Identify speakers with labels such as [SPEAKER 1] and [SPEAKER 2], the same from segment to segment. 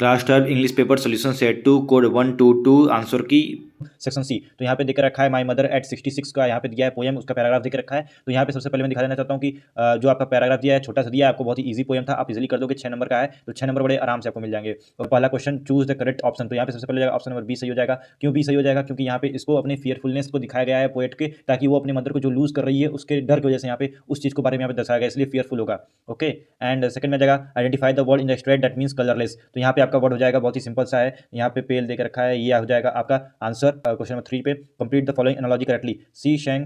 [SPEAKER 1] Class 12 English paper solution set 2 code 122 answer की
[SPEAKER 2] section C. तो यहाँ पे देकर रखा है माई मदर एट 66 का यहाँ पे दिया है पोएम, उसका पैराग्राफ देकर रखा है। तो यहाँ पे सबसे पहले मैं दिखा देना चाहता हूँ कि जो आपका पैराग्राफ दिया है छोटा सा दिया है, आपको बहुत ही ईजी पोएम था, आप इजीली कर दोगे। 6 नंबर का है तो 6 नंबर बड़े आराम से आपको मिल जाएंगे। और पहला question, choose the correct option. तो यहाँ पे सबसे पहले ऑप्शन नंबर बी सही हो जाएगा। क्यों बी सही हो जाएगा? क्योंकि यहाँ पे इसको अपने फियरफुलनेस को दिखाया गया है पोएट के, ताकि वो अपनी मदर को जो लूज कर रही है उसके डर की वजह से यहाँ पे उस चीज को बारे में यहाँ पे दर्शाया गया, इसलिए फियरफुल होगा। ओके, एंड सेकंड में जाएगा identify the word in the extract that means colourless. तो यहाँ पे आपका वर्ड हो जाएगा बहुत ही सिंपल सा है, यहाँ पे पेल देकर रखा है, ये हो जाएगा आपका आंसर। क्वेश्चन नंबर 3 पे complete the following analogy correctly. She sang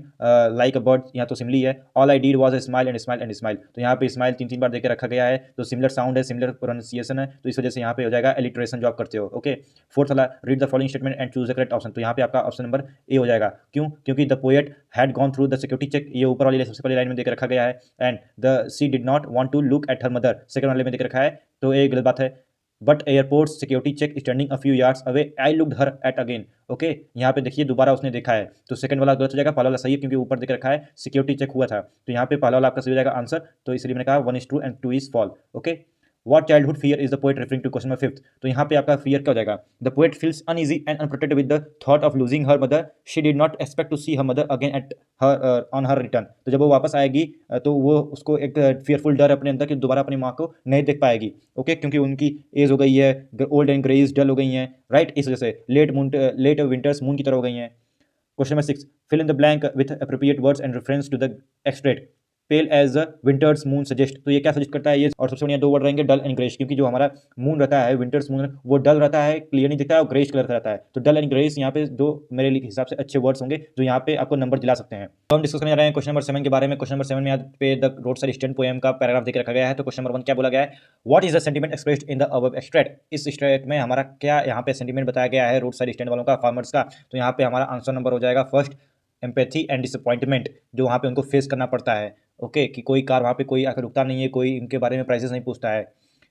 [SPEAKER 2] like a bird, यहाँ तो सिमिली है। All I did was a smile and smile and smile. तो यहाँ पे स्माइल 3 बार देकर रखा गया है, तो सिमिलर साउंड है, सिमिलर प्रोनाउंसिएशन है, तो इस वजह से यहाँ पे हो जाएगा एलिट्रेशन जो आप करते हो। ओके, फोर्थ वाला read the following statement and choose the correct option. तो यहाँ पे आपका ऑप्शन नंबर ए हो जाएगा। क्यों? क्योंकि the poet had gone through the security check, ये ऊपर वाली सबसे पहली लाइन में देकर रखा गया है। And the she did not want to look at her mother, second वाले में देकर रखा है, तो ये गलत बात है। But airport security check standing a few yards away I looked her at again. Okay, यहाँ पे देखिए दोबारा उसने देखा है, तो सेकंड वाला गलत हो जाएगा, पहला वाला सही है क्योंकि ऊपर देख रखा है सिक्योरिटी चेक हुआ था। तो यहाँ पे पहला वाला आपका सही हो जाएगा आंसर, तो इसलिए मैंने कहा 1 is true and 2 is false। Okay, What childhood fear is the poet referring to? Question number 5th। तो यहाँ पे आपका fear क्या हो जाएगा? The poet feels uneasy and unprotected with the thought of losing her mother. She did not expect to see her mother again at her on her return। तो जब वो वापस आएगी तो वो उसको एक fearful डर अपने अंदर कि दोबारा अपनी माँ को नहीं देख पाएगी। ओके, क्योंकि उनकी एज हो गई है, ओल्ड एंड ग्रेज डल हो गई हैं, राइट, इस वजह से लेट विंटर्स मून की तरह हो गई हैं। Question number 6, fill in the blank with appropriate words and reference to the extract. Pale as a winter's moon suggest. तो ये क्या सजेस्ट करता है ये? और सबसे बढ़िया 2 वर्ड रहेंगे डल एंड ग्रेश, क्योंकि जो हमारा मून रहता है विंटर्स मून वो डल रहता है, क्लियर नहीं दिखता है, और ग्रेश कलर का रहता है। तो डल एंड ग्रेश यहाँ पे 2 मेरे हिसाब से अच्छे वर्ड्स होंगे जो यहाँ पे आपको नंबर दिला सकते हैं। तो हम डिस्कस करने जा रहे हैं क्वेश्चन नंबर 7 के बारे में। क्वेश्चन नंबर 7 में यहाँ पे the road side stand poem का पैराग्राफ देकर रखा गया है। तो क्वेश्चन नंबर 1 क्या बोला गया है? What is the sentiment expressed in the above extract. इस स्ट्रेट में हमारा क्या यहाँ पे सेंटीमेंट बताया गया है रोड साइड स्टैंड वालों का, फार्मर्स का। तो यहाँ पे हमारा आंसर नंबर हो जाएगा फर्स्ट, एम्पैथी एंड डिसअपॉइंटमेंट, जो वहाँ पे उनको फेस करना पड़ता है। ओके, कि कोई कार वहाँ पे कोई आकर रुकता नहीं है, कोई इनके बारे में प्राइसेस नहीं पूछता है।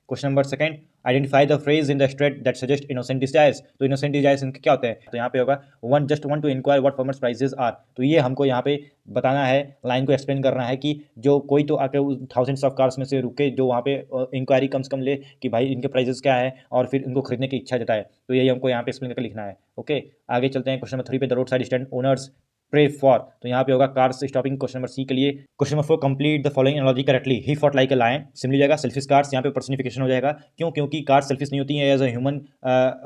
[SPEAKER 2] Question number 2, identify the phrase in the extract that suggest innocent desires. तो इनोसेंट डिजायर्स इनके क्या होते हैं? तो यहाँ पे होगा one just one to inquire what farmers prices are. तो ये हमको यहाँ पे बताना है, लाइन को एक्सप्लेन करना है कि जो कोई तो आकर थाउजेंड्स ऑफ कार्स में से रुके, जो वहाँ पे इंक्वायरी कम से कम ले कि भाई इनके प्राइसेस क्या है, और फिर इनको खरीदने की इच्छा जताए। तो यही हमको यहाँ पे एक्सप्लेन करके लिखना है। ओके, आगे चलते हैं क्वेश्चन नंबर 3 पे, the road side stand owners pray for. तो यहाँ पे होगा cars stopping, question number C के लिए। Question number 4, complete the following analogy correctly. He fought like a lion, similar जाएगा सेल्फिश कार्स, यहाँ पे पर्सनिफिकेशन हो जाएगा। क्यों? क्योंकि कार्स सेल्फिश नहीं होती है, एज अ ह्यूमन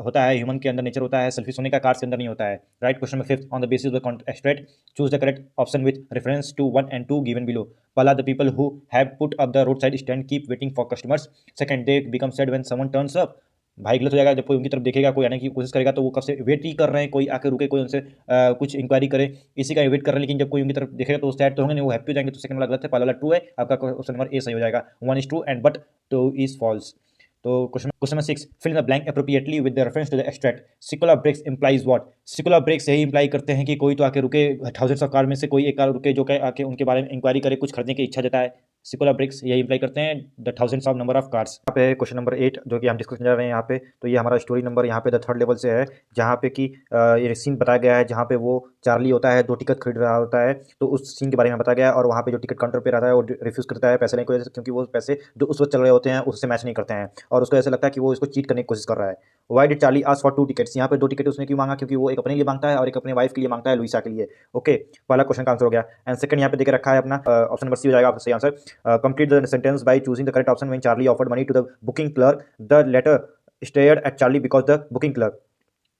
[SPEAKER 2] होता है, ह्यूमन के अंदर नेचर होता है सेल्फिश होने का, कार्स के अंदर नहीं होता है, right. Question number 5, on the basis of the extract choose the correct option with reference to 1 and 2 given below. पहला, the people who have put up the road side stand keep waiting for customers. Second, they become sad when someone turns up. भाई गलत हो जाएगा, जब कोई उनकी तरफ देखेगा, कोई आने की कोशिश करेगा, तो वो कब से वेट ही कर रहे हैं, कोई आके रुके, कोई उनसे कुछ इंक्वायरी करे, इसी का वेट कर रहे हैं। लेकिन जब कोई उनकी तरफ देखेगा तो वो सैड तो होंगे नहीं, वो हैप्पी हो जाएंगे। तो सेकंड वाला गलत है, पहला वाला ट्रू है। आपका क्वेश्चन नंबर ए सही हो जाएगा। 1 is true and but 2 is false। तो question number 6, fill the blank appropriately with the reference to the extract. Secular breaks implies what. Secular breaks यही इंप्लाई करते हैं कि कोई तो आके रुके, थाउजेंड्स ऑफ कार में से कोई एक कार रुके, जो कि आके उनके बारे में इंक्वायरी करे, कुछ खरीदने की इच्छा जताए। सिकुलर ब्रेक्स यही इंप्लाई करते हैं the thousands of number of cars. यहाँ पे क्वेश्चन नंबर 8 जो कि हम डिस्कस कर रहे हैं यहाँ पे, तो ये हमारा स्टोरी नंबर यहाँ पे द 3rd लेवल से है, जहाँ पे कि ये सीन बताया गया है जहाँ पे वो चार्ली होता है, 2 टिकट खरीद रहा होता है, तो उस सीन के बारे में बताया गया है। और वहाँ पे जो टिकट काउंटर पे रहता है वो रिफ्यूज़ करता है पैसे लेने की वजह से, क्योंकि वो पैसे जो उस वक्त चल रहे होते हैं उससे मैच नहीं करते हैं, और उसको ऐसा लगता है कि वो इसको चीट करने की कोशिश कर रहा है। Why did Charlie ask for 2 tickets. यहाँ पे 2 टिकट उसने क्यों मांगा? क्योंकि वो एक अपने लिए मांगता है और एक अपने वाइफ के लिए मांगता है, लुइसा के लिए। ओके, पहला क्वेश्चन का आंसर हो गया। एंड सेकंड यहाँ पे देकर रखा है अपना ऑप्शन नंबर सी हो जाएगा आपका सही answer. Complete the sentence by choosing the correct option when Charlie offered money to the booking clerk, the latter stared at Charlie because the booking clerk.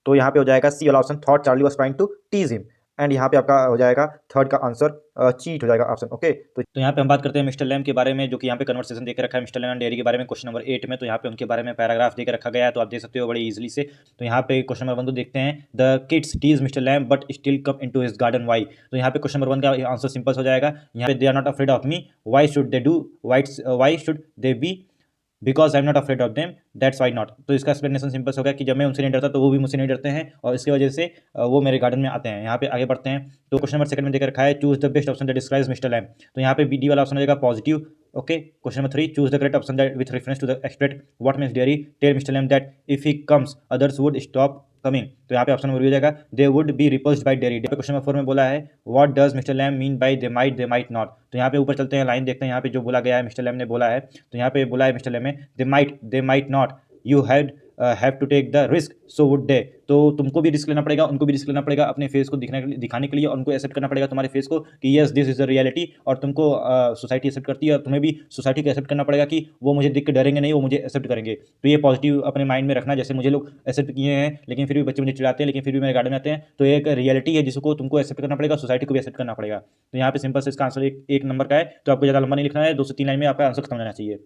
[SPEAKER 2] तो यहाँ पे हो जाएगा सी वाला option, thought Charlie was trying to tease him. And यहाँ पे आपका हो जाएगा 3rd का आंसर चीट हो जाएगा ऑप्शन। ओके, तो यहाँ पे हम बात करते हैं मिस्टर लैम के बारे में, जो कि यहाँ पे कन्वर्सेशन देकर रखा है मिस्टर लैम एंड डेयरी के बारे में क्वेश्चन नंबर 8 में। तो यहाँ पे उनके बारे में पैराग्राफ देकर रखा गया है, तो आप देख सकते हो बड़ी इजीली से। तो यहाँ पे क्वेश्चन नंबर 1 तो देखते हैं, the kids tease Mr Lamb but still come into his garden why. तो यहाँ पे क्वेश्चन नंबर 1 का आंसर सिंपल हो जाएगा, यहाँ पे they are not afraid of me, why should they do, why should they be, because I am not afraid of them, that's why not. तो इसका एक्सप्लेनेशन सिंपल हो गया कि जब मैं उनसे नहीं डरता तो वो भी मुझसे नहीं डरते हैं, और इसकी वजह से वो मेरे गार्डन में आते हैं। यहाँ पे आगे बढ़ते हैं, तो क्वेश्चन नंबर 2 में देकर रखा है, choose the best option that describes Mr Lamb. तो यहाँ पे बी डी वाला ऑप्शन हो जाएगा positive. Okay, question number 3, choose the correct option that with reference to the extract what means Derry tell Mr Lamb that if he comes others would stop coming. तो यहाँ पे option number हो जाएगा, they would be repulsed by Derry. Question number 4 में बोला है, what does Mr Lamb mean by they might not. तो यहाँ पे ऊपर चलते हैं, लाइन देखते हैं यहाँ पे जो बोला गया है मिस्टर लैम ने बोला है। तो यहाँ पे बोला है मिस्टर लैम में, they might not, you had have to take the risk so would they. तो तुमको भी रिस्क लेना पड़ेगा, उनको भी रिस्क लेना पड़ेगा अपने फेस को दिखाने के लिए, और उनको एक्सेप्ट करना पड़ेगा तुम्हारे फेस को कि yes this is the reality. और तुमको सोसाइटी एक्सेप्ट करती है और तुम्हें भी सोसाइटी को एक्सेप्ट करना पड़ेगा कि वो मुझे देख के डरेंगे नहीं, वो मुझे एक्सेप्ट करेंगे। तो ये पॉजिटिव अपने माइंड में रखना, जैसे मुझे लोग एक्सेप्ट किए हैं लेकिन फिर भी बच्चे मुझे चिढ़ाते हैं, लेकिन फिर भी मेरे गार्डन में आते हैं। तो ये एक रियलिटी है जिसको तुमको एक्सेप्ट करना पड़ेगा, सोसाइटी को भी एक्सेप्ट करना पड़ेगा। तो यहाँ पे सिंपल से इसका आंसर एक नंबर का है, तो आपको ज़्यादा लंबा नहीं लिखना है, 2 से 3 लाइन में आपका आंसर खत्म हो जाना चाहिए।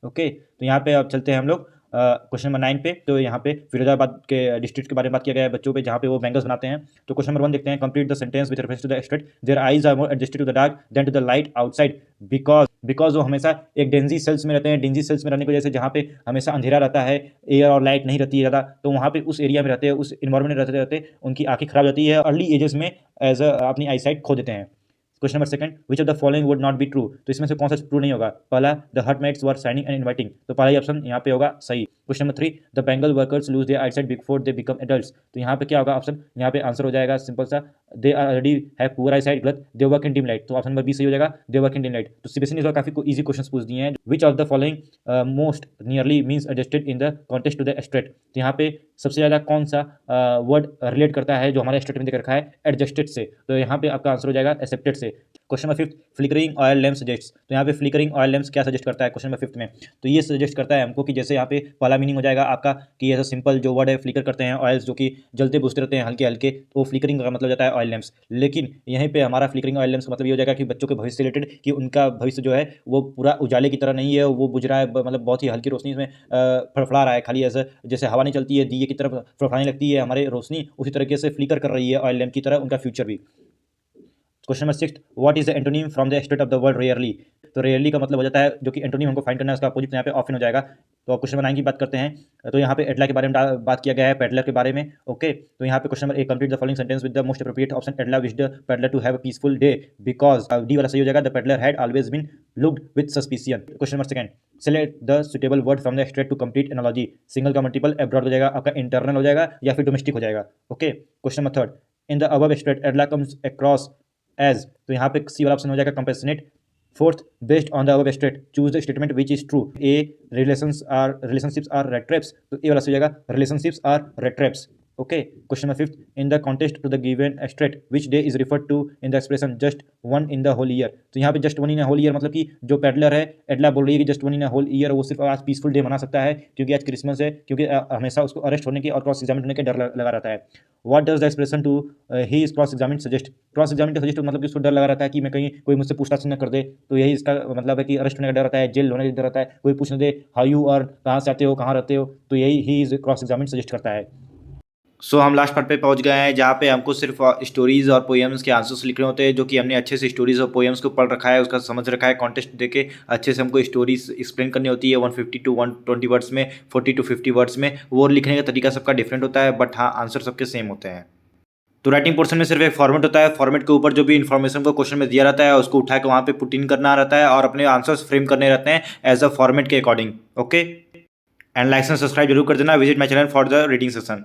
[SPEAKER 2] ओके, तो यहाँ पे अब चलते हैं हम लोग क्वेश्चन नंबर 9 पे। तो यहाँ पे फिरोजाबाद के डिस्ट्रिक्ट के बारे में बात किया गया है बच्चों पे, जहाँ पे वो बैंगल्स बनाते हैं। तो क्वेश्चन नंबर 1 देखते हैं, complete the sentence with reference to the स्टेट their eyes are more adjusted to the dark than to the light outside because वो हमेशा एक डेंजी सेल्स में रहते हैं। डेंजी सेल्स में रहने की वजह से जहाँ पे हमेशा अंधेरा रहता है, एयर और लाइट नहीं रहती है ज़्यादा, तो वहाँ पे उस एरिया में रहते हैं, उस इन्वायरमेंट में रहते रहते उनकी आंखें खराब जाती है, अर्ली एजेस में एज अपनी आई साइट खो देते हैं। Question number 2, which of the following would not be true. तो इसमें से कौन सा ट्रू नहीं होगा? पहला, the hutments were shining and inviting, तो पहला ही ऑप्शन यहाँ पे होगा सही। Question number 3, the bangle workers lose their eyesight before they become adults, तो यहाँ पे क्या होगा ऑप्शन? यहाँ पे आंसर हो जाएगा सिंपल सा, they already have poor eyesight, गलत, they work in dim light, तो ऑप्शन नंबर बी सही हो जाएगा, they work in dim light. तो सीबीएसई ने काफी इजी क्वेश्चंस पूछ दिए हैं। Which of the following most nearly means adjusted in the context to the straight, तो यहाँ पे सबसे ज़्यादा कौन सा वर्ड रिलेट करता है जो हमारे स्टेट में देख रखा है एडजस्टेड से, तो यहाँ पे आपका आंसर हो जाएगा एक्सेप्टेड से। Question number 5, flickering oil lamp suggest, तो यहाँ पे फ्लिकरिंग ऑयल लैम्प क्या सजेस्ट करता है क्वेश्चन नंबर 5 में? तो ये सजेस्ट करता है हमको कि जैसे यहाँ पे पहला मीनिंग हो जाएगा आपका कि ऐसा सिंपल जो वर्ड है, फ्लिकर करते हैं ऑयल्स जो कि जलते बुझते रहते हैं हल्के हल्के, तो वो फ्लिकरिंग का मतलब जाता है ऑयल लैम्प्स। लेकिन यहीं पे हमारा फ्लिकरिंग ऑयल लैम्प्स का मतलब ये हो जाएगा कि बच्चों के भविष्य से रिलेटेड, कि उनका भविष्य जो है वो पूरा उजाले की तरह नहीं है, वो बुझ रहा है, मतलब बहुत ही हल्की रोशनी इसमें फड़फड़ा रहा है, खाली ऐसे जैसे हवा नहीं चलती है दिए की तरफ फड़फड़ाने लगती है हमारे रोशनी, उसी तरीके से फ्लिकर कर रही है ऑयल लैम्प की तरह उनका फ्यूचर भी। Question number 6, what is the antonym from the state of the word rarely, तो रेयरली का मतलब हो जाता है जो कि एंटोनिम हमको फाइंड करना है उसका अपोजिट यहाँ पे ऑफन हो जाएगा। तो क्वेश्चन नंबर 9 की बात करते हैं, तो यहाँ पे एडला के बारे में बात किया गया है, पेडलर के बारे में। ओके, तो यहाँ पे question number 1, complete the following sentence with the most appropriate option, Edla wish the peddler to have a peaceful day because, D वाला सही हो जाएगा, the peddler had always been looked with suspicion. Question number 2, select the suitable word from the extract to complete analogy, single का multiple, abroad हो जाएगा, आपका internal हो जाएगा या फिर डोमेस्टिक हो जाएगा। Okay, question number 3, in the above extract Edla comes across as, तो यहाँ पे सी वाला ऑप्शन हो जाएगा compassionate. Fourth, based on the above स्टेट choose the statement which is true, A relationships are rat traps, तो ए वाला सही हो जाएगा, relationships are rat traps. Okay, question number 5, in the context to the given स्टेट which day is referred to in the expression just one in the whole year, तो यहाँ पे just one in a whole year मतलब कि जो peddler है एडला बोल रही है कि just one in a whole year, वो सिर्फ आज पीसफुल डे मना सकता है क्योंकि आज क्रिसमस है, क्योंकि हमेशा उसको अरेस्ट होने के और क्रॉस एग्जामिन होने के डर लगा रहता है। What does the expression to he is cross examine suggest, cross examine suggest मतलब कि उसको डर लगा रहता है कि मैं कहीं कोई मुझसे पूछताछ न कर दे, तो यही इसका मतलब है कि अरेस्ट होने का डर रहता है, जेल होने का डर रहता है, कोई पूछ न दे हाउ यू और कहाँ से आते हो, कहाँ रहते हो, तो यही ही इज क्रॉस एग्जामिन सजेस्ट करता है।
[SPEAKER 1] सो हम लास्ट पार्ट पे पहुंच गए हैं जहाँ पे हमको सिर्फ स्टोरीज और पोएम्स के आंसर्स लिखने होते हैं, जो कि हमने अच्छे से स्टोरीज और पोएम्स को पढ़ रखा है, उसका समझ रखा है, कॉन्टेक्स्ट देके अच्छे से हमको स्टोरीज एक्सप्लेन करनी होती है 150 to 120 वर्ड्स में, 40 to 50 वर्ड्स में, वो लिखने का तरीका सबका डिफरेंट होता है, बट हाँ आंसर सबके सेम होते हैं। तो राइटिंग पोर्शन में सिर्फ एक फॉर्मेट होता है, फॉर्मेट के ऊपर जो भी इन्फॉर्मेशन को क्वेश्चन में दिया रहता है उसको उठा के वहाँ पे पुट इन करना रहता है और अपने आंसर्स फ्रेम करने रहते हैं एज अ फॉर्मेट के according. Okay, and like and subscribe जरूर कर देना, visit my channel for the reading session.